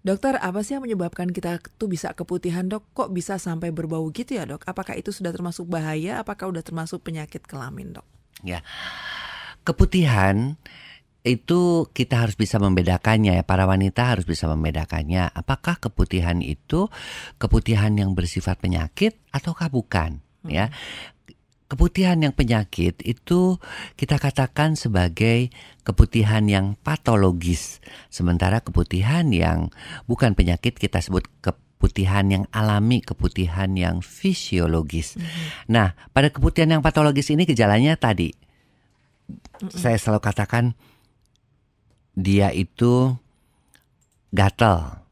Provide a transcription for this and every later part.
Dokter, apa sih yang menyebabkan kita tuh bisa keputihan, Dok? Kok bisa sampai berbau gitu ya, Dok? Apakah itu sudah termasuk bahaya? Apakah udah termasuk penyakit kelamin, Dok? Ya, keputihan itu kita harus bisa membedakannya ya. Para wanita harus bisa membedakannya. Apakah keputihan itu keputihan yang bersifat penyakit ataukah bukan? Ya, keputihan yang penyakit itu kita katakan sebagai keputihan yang patologis. Sementara keputihan yang bukan penyakit kita sebut keputihan yang alami, keputihan yang fisiologis. Nah, pada keputihan yang patologis ini gejalanya tadi saya selalu katakan dia itu gatal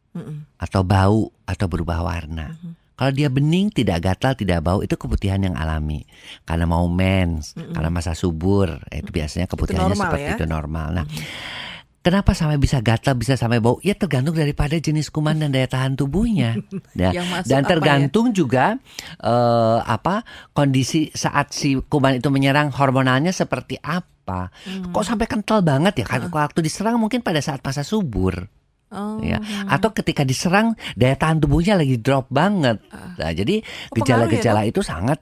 atau bau atau berubah warna. Kalau dia bening, tidak gatal, tidak bau, itu keputihan yang alami. Karena mau mens, karena masa subur, itu biasanya keputihannya normal seperti ya? itu normal. Nah, kenapa sampai bisa gatal, bisa sampai bau? Ya tergantung daripada jenis kuman dan daya tahan tubuhnya. Nah, Yang masuk dan apa ya? tergantung juga kondisi saat si kuman itu menyerang, hormonalnya seperti apa. Kok sampai kental banget ya? Kan waktu diserang mungkin pada saat masa subur. Oh, Ya, atau ketika diserang daya tahan tubuhnya lagi drop banget. Nah, jadi pengaruh ya, gejala-gejala itu sangat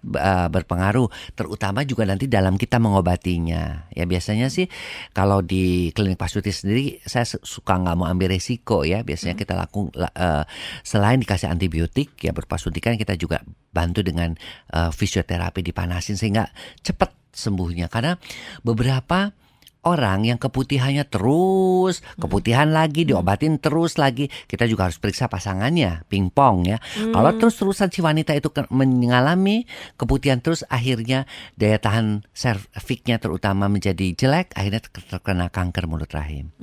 berpengaruh, terutama juga nanti dalam kita mengobatinya. Ya biasanya sih kalau di klinik Pak Suti sendiri saya suka nggak mau ambil resiko ya. Biasanya kita selain dikasih antibiotik ya berpasuntikan, kita juga bantu dengan fisioterapi, dipanasin sehingga cepat sembuhnya. Karena beberapa orang yang keputihannya terus, keputihan lagi, diobatin terus lagi, kita juga harus periksa pasangannya, pingpong ya. Kalau terus-terusan si wanita itu mengalami keputihan terus, akhirnya daya tahan serviknya terutama menjadi jelek, akhirnya terkena kanker mulut rahim.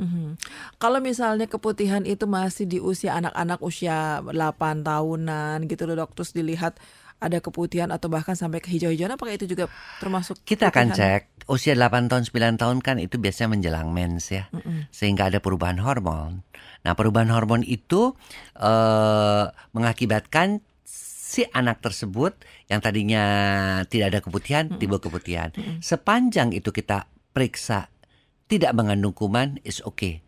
Kalau misalnya keputihan itu masih di usia anak-anak usia 8 tahunan gitu loh, Dok, terus dilihat ada keputihan atau bahkan sampai ke hijau-hijauan, apakah itu juga termasuk Kita akan keputihan? cek usia 8 tahun 9 tahun kan itu biasanya menjelang mens ya. Sehingga ada perubahan hormon. Nah, perubahan hormon itu mengakibatkan si anak tersebut yang tadinya tidak ada keputihan timbul keputihan. Sepanjang itu kita periksa tidak mengandung kuman, is okay.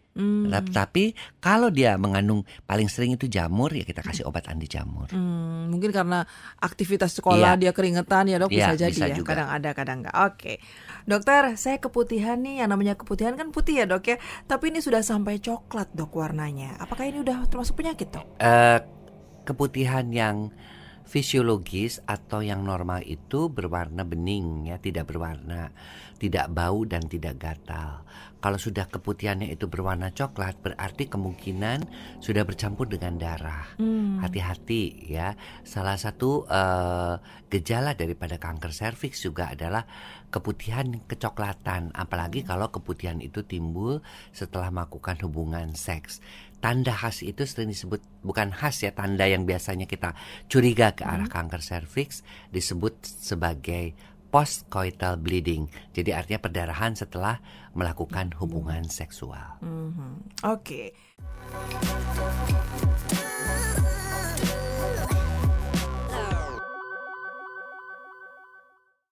Tapi kalau dia mengandung, paling sering itu jamur, ya kita kasih obat anti jamur. Mungkin karena aktivitas sekolah Iya. dia keringetan ya, Dok, bisa Iya, jadi bisa ya. juga. Kadang ada, kadang enggak. Oke. Dokter, saya keputihan nih, yang namanya keputihan kan putih ya, Dok ya. Tapi ini sudah sampai coklat, Dok, warnanya. Apakah ini udah termasuk penyakit, Dok? Keputihan yang fisiologis atau yang normal itu berwarna bening ya, tidak berwarna, tidak bau dan tidak gatal. Kalau sudah keputihannya itu berwarna coklat, berarti kemungkinan sudah bercampur dengan darah. Hati-hati ya. Salah satu gejala daripada kanker serviks juga adalah keputihan kecoklatan, apalagi kalau keputihan itu timbul setelah melakukan hubungan seks. Tanda khas itu sering disebut, bukan khas ya, tanda yang biasanya kita curiga ke arah kanker serviks disebut sebagai postcoital bleeding. Jadi artinya perdarahan setelah melakukan hubungan seksual. Oke.